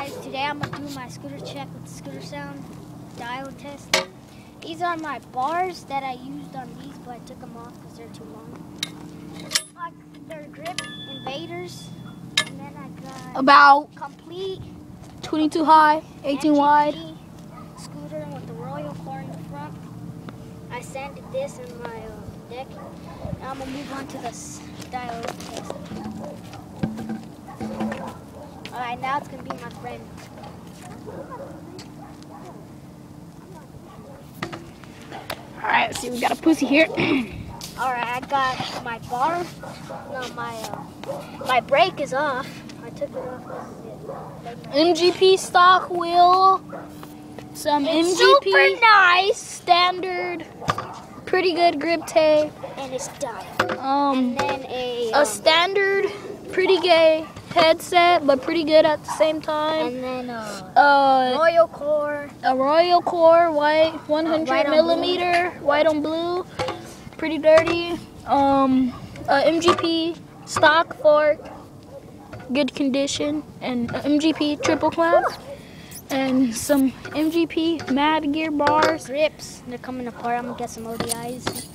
guys, today I'm gonna do my scooter check with the scooter sound dial test. These are my bars that I used on these, but I took them off because they're too long. They're grip invaders, and then I got about complete 22 high, 18 wide. Scooter with the royal core in the front. I sanded this in my deck. Now I'm gonna move on to the dial test. Alright, now it's gonna be my friend. Alright, let's see, we got a pussy here. Alright, I got my bar. No, my brake is off. I took it off. MGP stock wheel. Some It's MGP super nice. standard. Pretty good grip tape. And it's dial. And then a standard, pretty gay headset, but pretty good at the same time. And then royal core. A royal core, white, 100 White on millimeter, white on blue, pretty dirty. MGP stock fork, good condition, and MGP triple clamp, and some MGP Mad Gear bars. Grips. They're coming apart. I'm gonna get some ODIs.